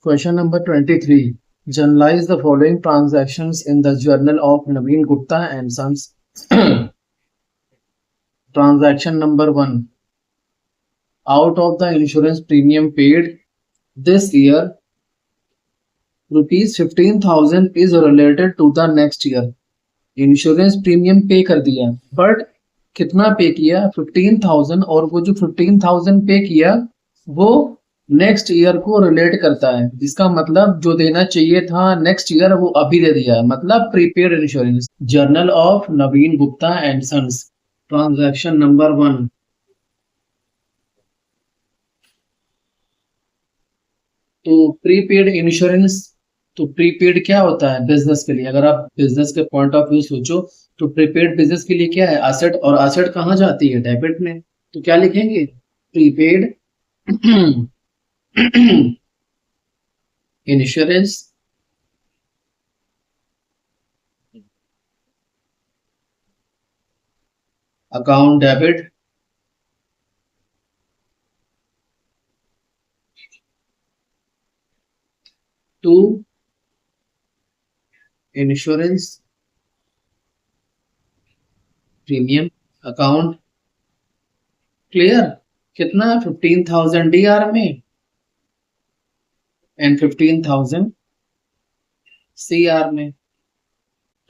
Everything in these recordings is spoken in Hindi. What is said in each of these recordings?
Question number 23. Journalize the following transactions in the journal of Naveen Gupta and Sons. Transaction number 1. Out of the insurance premium paid this year, rupees 15,000 is related to the next year. Insurance premium पे कर दिया, बट कितना पे किया? 15,000, और वो जो 15,000 पे किया वो नेक्स्ट ईयर को रिलेट करता है। इसका मतलब जो देना चाहिए था नेक्स्ट ईयर वो अभी दे दिया है, मतलब prepaid insurance. Journal of Naveen Gupta and sons, transaction number 1। तो प्रीपेड इंश्योरेंस, तो प्रीपेड क्या होता है बिजनेस के लिए? अगर आप बिजनेस के पॉइंट ऑफ व्यू सोचो तो प्रीपेड बिजनेस के लिए क्या है? एसेट, और एसेट कहाँ जाती है? डेबिट में। तो क्या लिखेंगे? Prepaid insurance account debit to insurance premium account. Clear? कितना? 15,000 डीआर में एंड 15,000 सीआर में।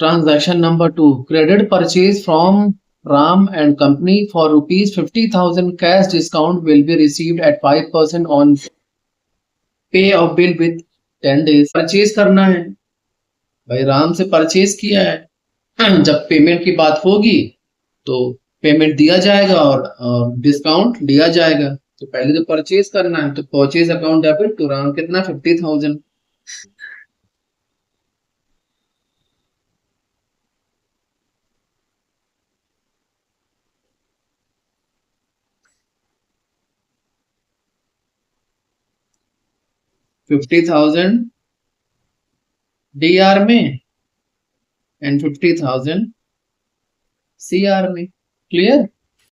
Transaction number 2, credit purchase from Ram and company for rupees 50,000 cash discount will be received at 5% on pay of bill with 10 days. Purchase करना है भाई, राम से परचेज किया है, जब पेमेंट की बात होगी तो पेमेंट दिया जाएगा और डिस्काउंट दिया जाएगा। तो पहले तो परचेज करना है, तो purchase account debit to Ram कितना? 50,000। $50,000 डीआर में एंड 50,000 सीआर में। Clear?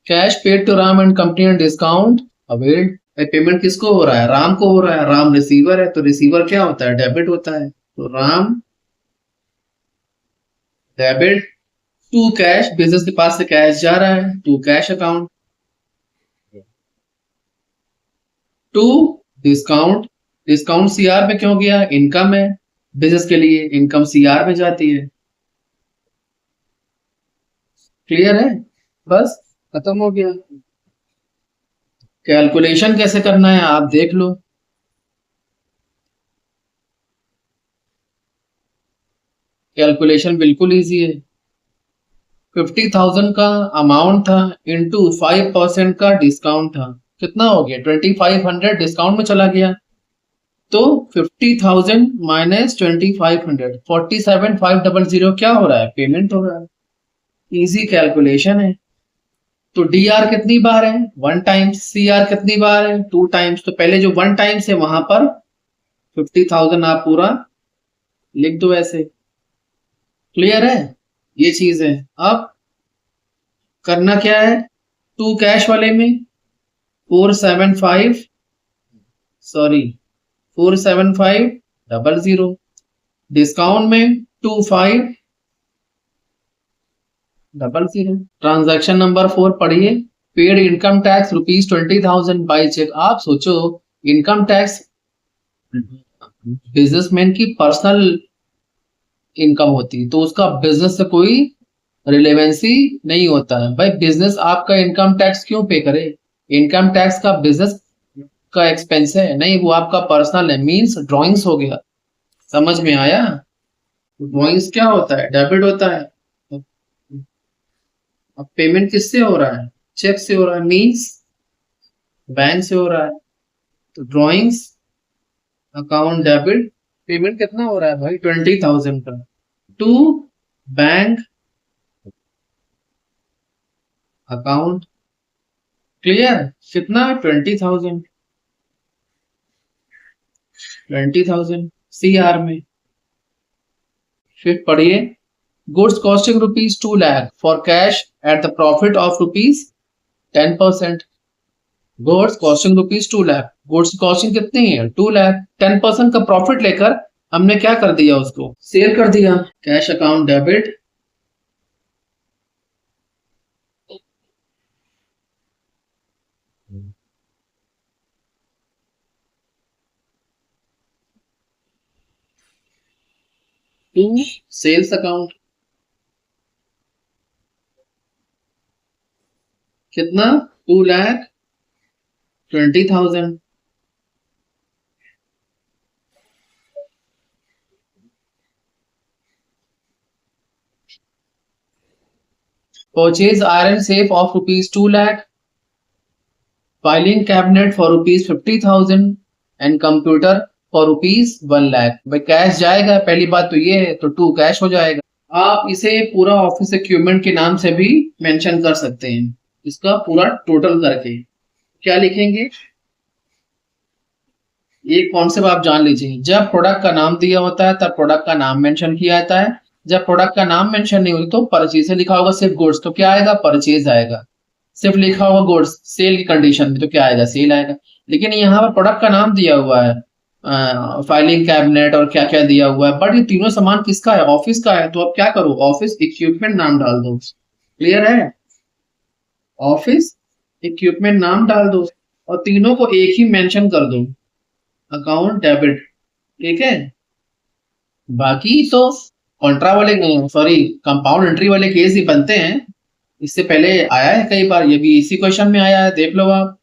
Cash paid to Ram and company and discount availed. Payment किसको हो रहा है? राम को हो रहा है, राम रिसीवर है, तो रिसीवर क्या होता है? डेबिट होता है। तो Ram debit to cash, business के पास से कैश जा रहा है, to cash account, to discount. Discount CR में क्यों गया? इनकम है बिजनेस के लिए, इनकम सीआर में जाती है। क्लियर है? बस खत्म हो गया। कैलकुलेशन कैसे करना है आप देख लो। कैलकुलेशन बिल्कुल इजी है। 50,000 का अमाउंट था इंटू 5% का डिस्काउंट था, कितना हो गया? 2500 डिस्काउंट में चला गया, तो 50,000 माइनस 2500, 47,500 क्या हो रहा है? पेमेंट हो रहा है। इजी कैलकुलेशन है। तो डी आर कितनी बार है? 1 टाइम्स। सी आर कितनी बार है? 2 टाइम्स। तो पहले जो 1 टाइम्स है वहां पर 50,000 आप पूरा लिख दो ऐसे। क्लियर है? ये चीज है। अब करना क्या है? टू कैश वाले में 475, सॉरी 47500, डिस्काउंट में 2500। ट्रांजैक्शन नंबर 4 पढ़िए। Paid income tax rupees 20,000 by cheque. आप सोचो, इनकम टैक्स बिजनेसमैन की पर्सनल इनकम होती है, तो उसका बिजनेस से कोई रिलेवेंसी नहीं होता है। भाई बिजनेस आपका इनकम टैक्स क्यों पे करे? इनकम टैक्स का बिजनेस का एक्सपेंस है, नहीं वो आपका पर्सनल है। मींस ड्राइंग्स हो गया। समझ में आया? ड्राइंग्स क्या होता है? डेबिट होता है। अब पेमेंट किससे हो रहा है? चेक से हो रहा है, मींस बैंक से हो रहा है। तो ड्राइंग्स अकाउंट डेबिट, पेमेंट कितना हो रहा है भाई? 20,000 का, टू बैंक अकाउंट। क्लियर? कितना? 20,000 सी आर में। फिर पढ़िए। Goods costing ₹2 lakh for cash at the profit of ₹10%। Goods costing rupees 2 lakh, goods की कॉस्टिंग कितनी है 2 लाख, 10% का प्रॉफिट लेकर हमने क्या कर दिया, उसको सेल कर दिया। Cash account debit, to sales account, कितना 2,20,000। Purchase iron safe of rupees 2 lakh, filing cabinet for rupees 50,000 and computer for rupees 1 lakh. भाई कैश जाएगा, पहली बात तो ये है, तो टू कैश हो जाएगा। आप इसे पूरा ऑफिस इक्विपमेंट के नाम से भी मेंशन कर सकते हैं, इसका पूरा टोटल करके क्या लिखेंगे, ये कॉन्सेप्ट आप जान लीजिए। जब प्रोडक्ट का नाम दिया होता है तब प्रोडक्ट का नाम मेंशन किया जाता है, जब प्रोडक्ट का नाम मेंशन नहीं होता तो परचेज लिखा होगा सिर्फ गुड्स, तो क्या आएगा परचेज आएगा। सिर्फ लिखा होगा गुड्स सेल की कंडीशन में तो क्या आएगा सेल आएगा। लेकिन यहाँ पर प्रोडक्ट का नाम दिया हुआ है, फाइलिंग कैबिनेट और क्या क्या दिया हुआ है, बट ये तीनों सामान किसका है, ऑफिस का है, तो अब क्या करो ऑफिस इक्विपमेंट नाम डाल दो। क्लियर है, ऑफिस इक्विपमेंट नाम डाल दो और तीनों को एक ही मेंशन कर दो, अकाउंट डेबिट। ठीक है, बाकी तो कॉन्ट्रा वाले, सॉरी कंपाउंड एंट्री वाले केस ही बनते हैं, इससे पहले आया है कई बार, ये भी इसी क्वेश्चन में आया है, देख लो आप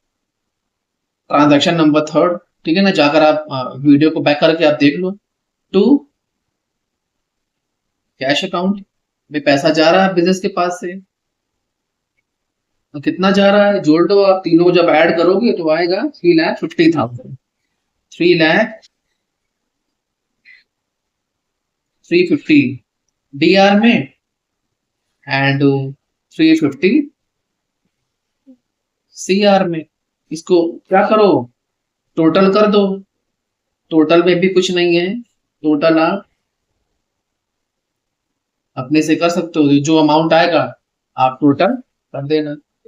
ट्रांजैक्शन नंबर 3, ठीक है ना, जाकर आप वीडियो को बैक करके आप देख लो। टू कैश अकाउंट में पैसा जा रहा है बिजनेस के पास से, तो कितना जा रहा है जोड़ दो आप, तीनों को जब ऐड करोगे तो आएगा 3,50,000, 3,350 डीआर में एंड 350 सीआर में। इसको क्या करो टोटल कर दो, टोटल में भी कुछ नहीं है, टोटल आप अपने से कर सकते हो, जो अमाउंट आएगा आप टोटल कर देना।